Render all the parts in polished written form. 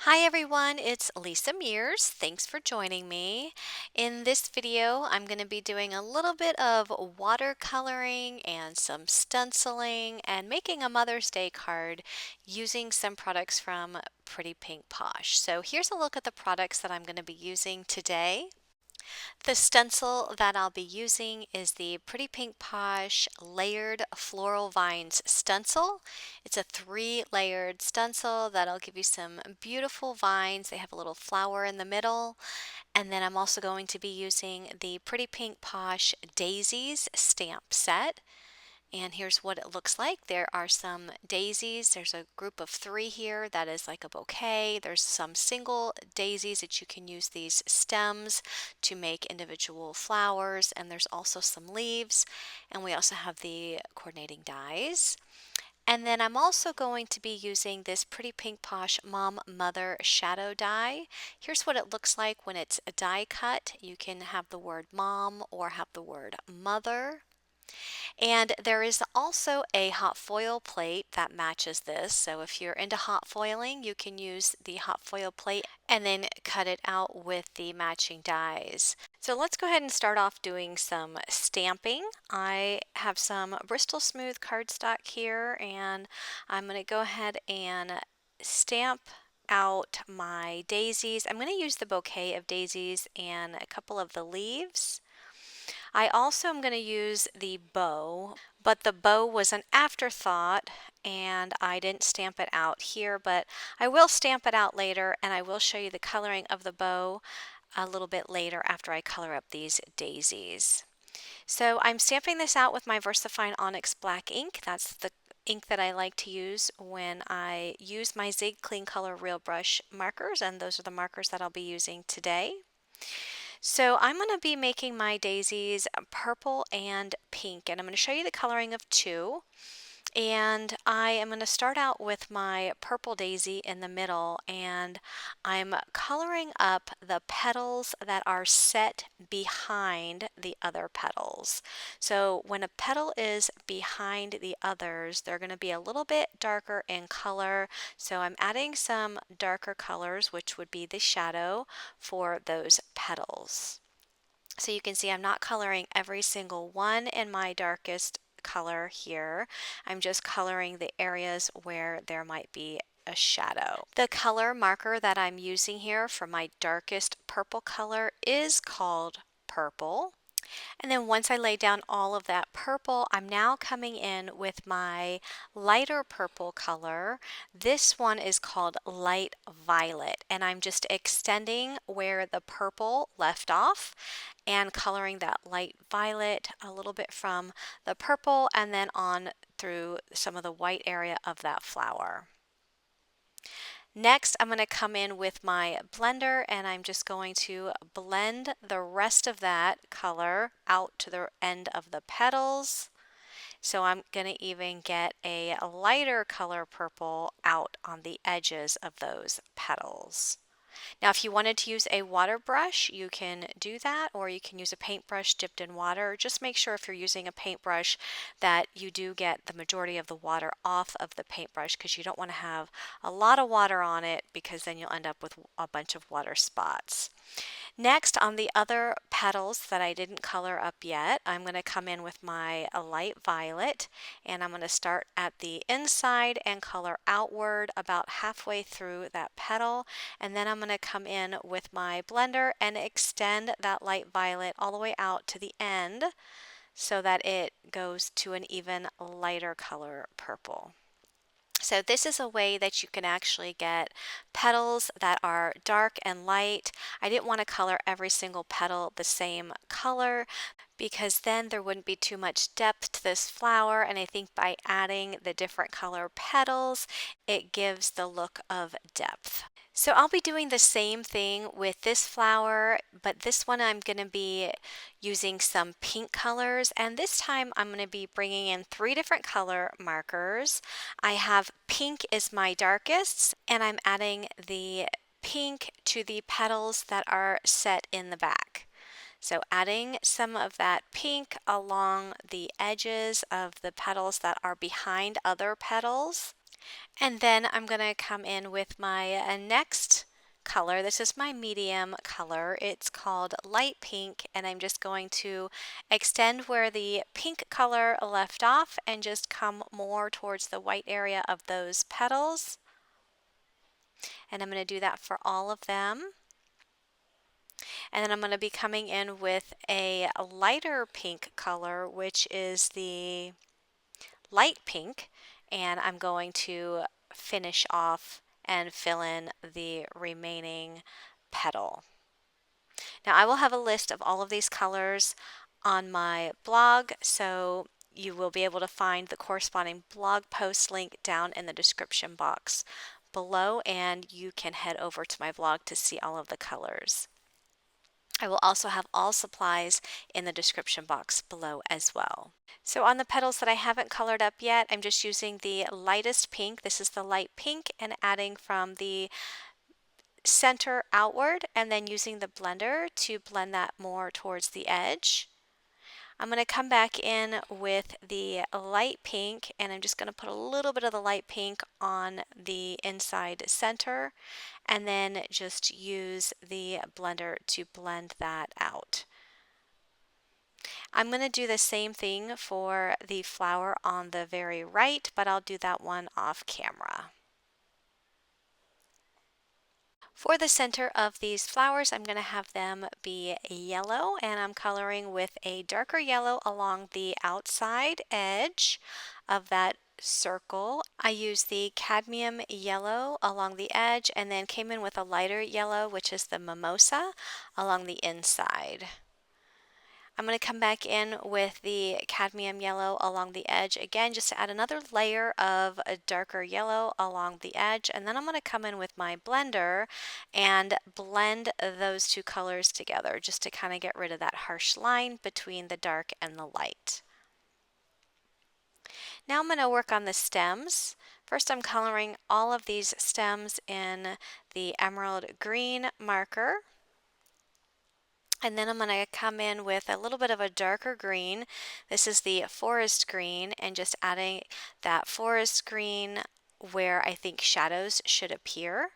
Hi everyone, it's Lisa Mears. Thanks for joining me. In this video, I'm going to be doing a little bit of watercoloring and some stenciling and making a Mother's Day card using some products from Pretty Pink Posh. So here's a look at the products that I'm going to be using today. The stencil that I'll be using is the Pretty Pink Posh Layered Floral Vines Stencil. It's a 3-layered stencil that'll give you some beautiful vines. They have a little flower in the middle. And then I'm also going to be using the Pretty Pink Posh Daisies stamp set. And here's what it looks like. There are some daisies. There's a group of 3 here that is like a bouquet. There's some single daisies that you can use these stems to make individual flowers. And there's also some leaves. And we also have the coordinating dies. And then I'm also going to be using this Pretty Pink Posh Mom Mother Shadow die. Here's what it looks like when it's a die cut. You can have the word mom or have the word mother. And there is also a hot foil plate that matches this. So if you're into hot foiling, you can use the hot foil plate and then cut it out with the matching dies. So let's go ahead and start off doing some stamping. I have some Bristol Smooth cardstock here, and I'm going to go ahead and stamp out my daisies. I'm going to use the bouquet of daisies and a couple of the leaves. I also am going to use the bow, but the bow was an afterthought and I didn't stamp it out here, but I will stamp it out later and I will show you the coloring of the bow a little bit later after I color up these daisies. So I'm stamping this out with my Versafine Onyx black ink. That's the ink that I like to use when I use my Zig Clean Color Real Brush markers, and those are the markers that I'll be using today. So I'm going to be making my daisies purple and pink, and I'm going to show you the coloring of 2. And I am going to start out with my purple daisy in the middle, and I'm coloring up the petals that are set behind the other petals. So when a petal is behind the others, they're going to be a little bit darker in color. So I'm adding some darker colors, which would be the shadow for those petals. So you can see I'm not coloring every single one in my darkest color here. I'm just coloring the areas where there might be a shadow. The color marker that I'm using here for my darkest purple color is called purple. And then once I lay down all of that purple, I'm now coming in with my lighter purple color. This one is called light violet, and I'm just extending where the purple left off and coloring that light violet a little bit from the purple and then on through some of the white area of that flower. Next, I'm going to come in with my blender and I'm just going to blend the rest of that color out to the end of the petals. So I'm going to even get a lighter color purple out on the edges of those petals. Now, if you wanted to use a water brush, you can do that, or you can use a paintbrush dipped in water. Just make sure if you're using a paintbrush that you do get the majority of the water off of the paintbrush, because you don't want to have a lot of water on it, because then you'll end up with a bunch of water spots. Next, on the other petals that I didn't color up yet, I'm going to come in with my light violet, and I'm going to start at the inside and color outward about halfway through that petal, and then I'm going to come in with my blender and extend that light violet all the way out to the end so that it goes to an even lighter color purple. So this is a way that you can actually get petals that are dark and light. I didn't want to color every single petal the same color because then there wouldn't be too much depth to this flower, and I think by adding the different color petals, it gives the look of depth. So I'll be doing the same thing with this flower, but this one I'm going to be using some pink colors, and this time I'm going to be bringing in 3 different color markers. I have pink as my darkest, and I'm adding the pink to the petals that are set in the back. So adding some of that pink along the edges of the petals that are behind other petals. And then I'm going to come in with my next color. This is my medium color. It's called light pink, and I'm just going to extend where the pink color left off and just come more towards the white area of those petals. And I'm going to do that for all of them. And then I'm going to be coming in with a lighter pink color, which is the light pink, and I'm going to finish off and fill in the remaining petal. Now I will have a list of all of these colors on my blog, so you will be able to find the corresponding blog post link down in the description box below, and you can head over to my blog to see all of the colors. I will also have all supplies in the description box below as well. So on the petals that I haven't colored up yet, I'm just using the lightest pink. This is the light pink, and adding from the center outward and then using the blender to blend that more towards the edge. I'm going to come back in with the light pink, and I'm just going to put a little bit of the light pink on the inside center and then just use the blender to blend that out. I'm going to do the same thing for the flower on the very right, but I'll do that one off camera. For the center of these flowers, I'm going to have them be yellow, and I'm coloring with a darker yellow along the outside edge of that circle. I used the cadmium yellow along the edge and then came in with a lighter yellow, which is the mimosa, along the inside. I'm going to come back in with the cadmium yellow along the edge again, just to add another layer of a darker yellow along the edge, and then I'm going to come in with my blender and blend those two colors together just to kind of get rid of that harsh line between the dark and the light. Now I'm going to work on the stems. First, I'm coloring all of these stems in the emerald green marker. And then I'm going to come in with a little bit of a darker green. This is the forest green, and just adding that forest green where I think shadows should appear.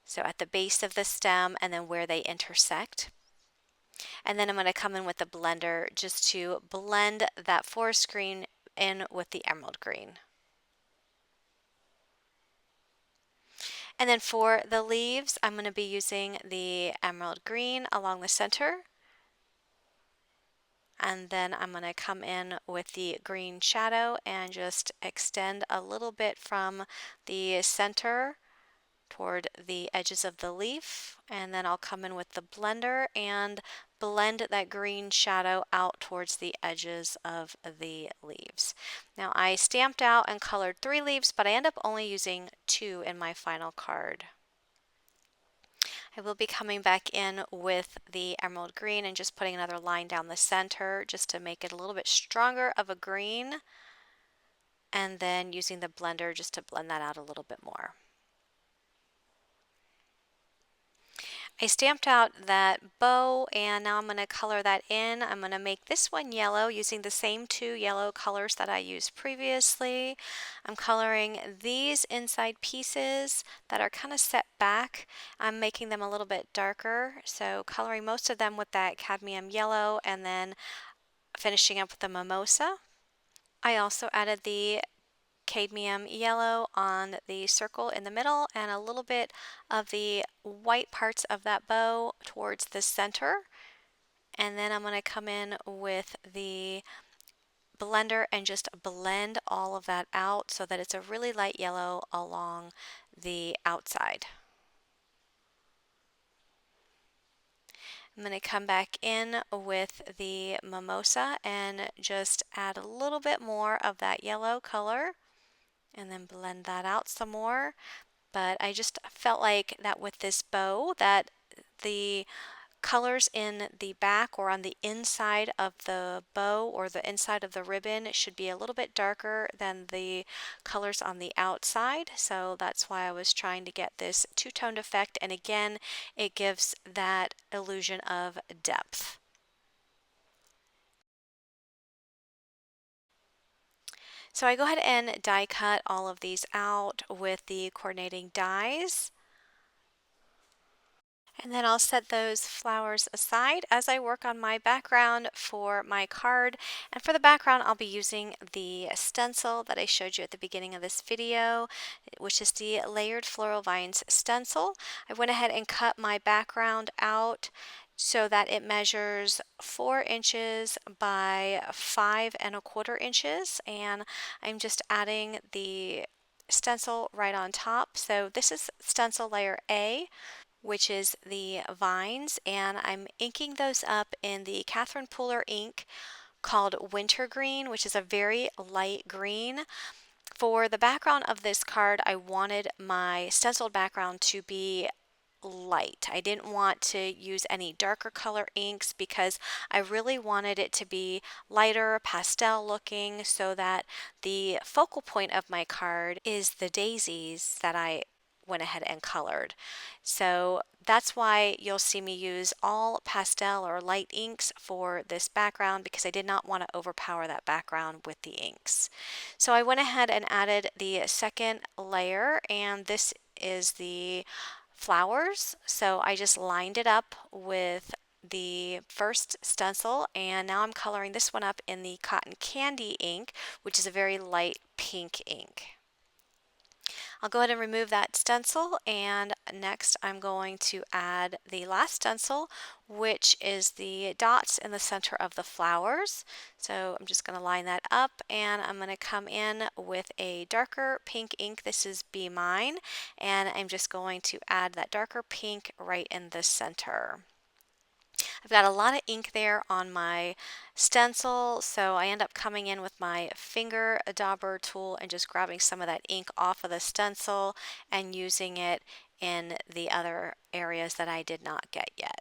So at the base of the stem and then where they intersect. And then I'm going to come in with the blender just to blend that forest green in with the emerald green. And then for the leaves, I'm going to be using the emerald green along the center. And then I'm going to come in with the green shadow and just extend a little bit from the center toward the edges of the leaf. And then I'll come in with the blender and blend that green shadow out towards the edges of the leaves. Now I stamped out and colored 3 leaves, but I end up only using 2 in my final card. I will be coming back in with the emerald green and just putting another line down the center just to make it a little bit stronger of a green, and then using the blender just to blend that out a little bit more. I stamped out that bow, and now I'm going to color that in. I'm going to make this one yellow using the same 2 yellow colors that I used previously. I'm coloring these inside pieces that are kind of set back. I'm making them a little bit darker, so coloring most of them with that cadmium yellow and then finishing up with the mimosa. I also added the cadmium yellow on the circle in the middle and a little bit of the white parts of that bow towards the center. And then I'm going to come in with the blender and just blend all of that out so that it's a really light yellow along the outside. I'm going to come back in with the mimosa and just add a little bit more of that yellow color and then blend that out some more. But I just felt like that with this bow that the colors in the back or on the inside of the bow or the inside of the ribbon should be a little bit darker than the colors on the outside. So that's why I was trying to get this two-toned effect, and again it gives that illusion of depth. So I go ahead and die cut all of these out with the coordinating dies. And then I'll set those flowers aside as I work on my background for my card. And for the background, I'll be using the stencil that I showed you at the beginning of this video, which is the Layered Floral Vines stencil. I went ahead and cut my background out so that it measures 4 inches by 5¼ inches. And I'm just adding the stencil right on top. So this is stencil layer A, which is the vines, and I'm inking those up in the Catherine Pooler ink called Wintergreen, which is a very light green. For the background of this card, I wanted my stenciled background to be light. I didn't want to use any darker color inks because I really wanted it to be lighter, pastel looking, so that the focal point of my card is the daisies that I went ahead and colored. So that's why you'll see me use all pastel or light inks for this background, because I did not want to overpower that background with the inks. So I went ahead and added the second layer, and this is the flowers. So I just lined it up with the first stencil, and now I'm coloring this one up in the Cotton Candy ink, which is a very light pink ink. I'll go ahead and remove that stencil, and next I'm going to add the last stencil, which is the dots in the center of the flowers. So I'm just going to line that up, and I'm going to come in with a darker pink ink. This is Be Mine, and I'm just going to add that darker pink right in the center. I've got a lot of ink there on my stencil, so I end up coming in with my finger dauber tool and just grabbing some of that ink off of the stencil and using it in the other areas that I did not get yet.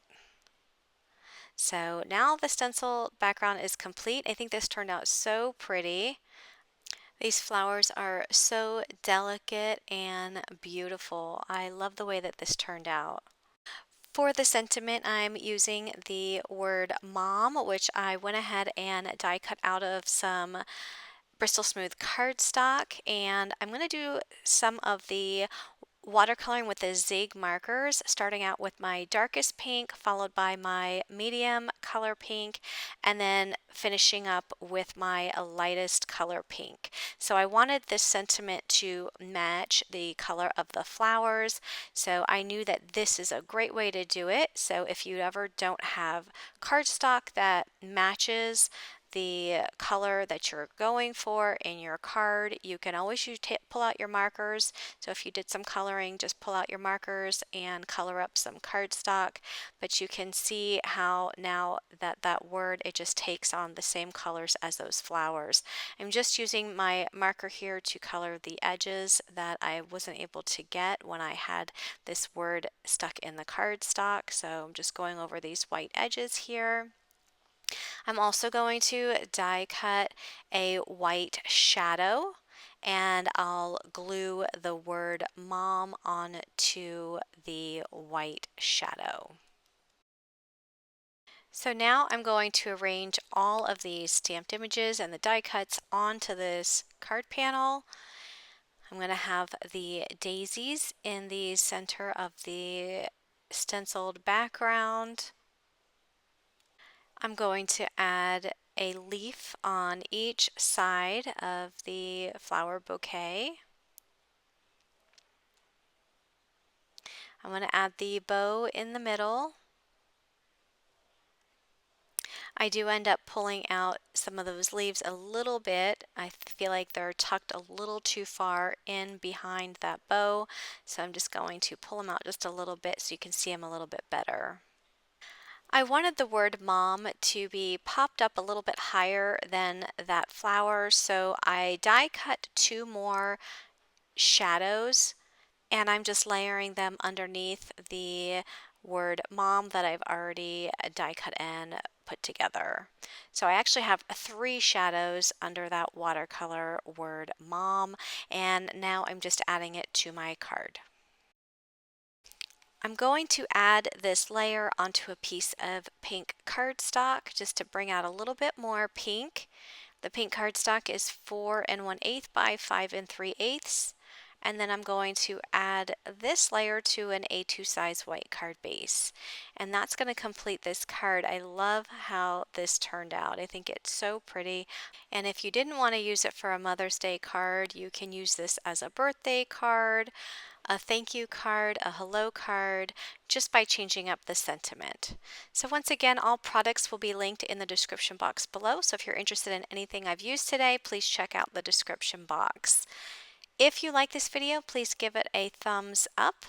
So now the stencil background is complete. I think this turned out so pretty. These flowers are so delicate and beautiful. I love the way that this turned out. For the sentiment, I'm using the word mom, which I went ahead and die cut out of some Bristol Smooth cardstock, and I'm going to do some of the watercoloring with the Zig markers, starting out with my darkest pink, followed by my medium color pink, and then finishing up with my lightest color pink. So I wanted this sentiment to match the color of the flowers, so I knew that this is a great way to do it. So if you ever don't have cardstock that matches the color that you're going for in your card, you can always pull out your markers. So if you did some coloring, just pull out your markers and color up some cardstock. But you can see how now that word, it just takes on the same colors as those flowers. I'm just using my marker here to color the edges that I wasn't able to get when I had this word stuck in the cardstock. So I'm just going over these white edges here. I'm also going to die cut a white shadow, and I'll glue the word mom onto the white shadow. So now I'm going to arrange all of these stamped images and the die cuts onto this card panel. I'm going to have the daisies in the center of the stenciled background. I'm going to add a leaf on each side of the flower bouquet. I'm going to add the bow in the middle. I do end up pulling out some of those leaves a little bit. I feel like they're tucked a little too far in behind that bow, so I'm just going to pull them out just a little bit so you can see them a little bit better. I wanted the word mom to be popped up a little bit higher than that flower, so I die cut 2 more shadows, and I'm just layering them underneath the word mom that I've already die cut and put together. So I actually have 3 shadows under that watercolor word mom, and now I'm just adding it to my card. I'm going to add this layer onto a piece of pink cardstock just to bring out a little bit more pink. The pink cardstock is 4 1/8 by 5 3/8. And then I'm going to add this layer to an A2 size white card base. And that's going to complete this card. I love how this turned out. I think it's so pretty. And if you didn't want to use it for a Mother's Day card, you can use this as a birthday card, a thank you card, a hello card, just by changing up the sentiment. So once again, all products will be linked in the description box below. So if you're interested in anything I've used today, please check out the description box. If you like this video, please give it a thumbs up.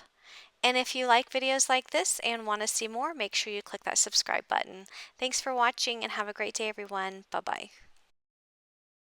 And if you like videos like this and want to see more, make sure you click that subscribe button. Thanks for watching and have a great day, everyone. Bye-bye.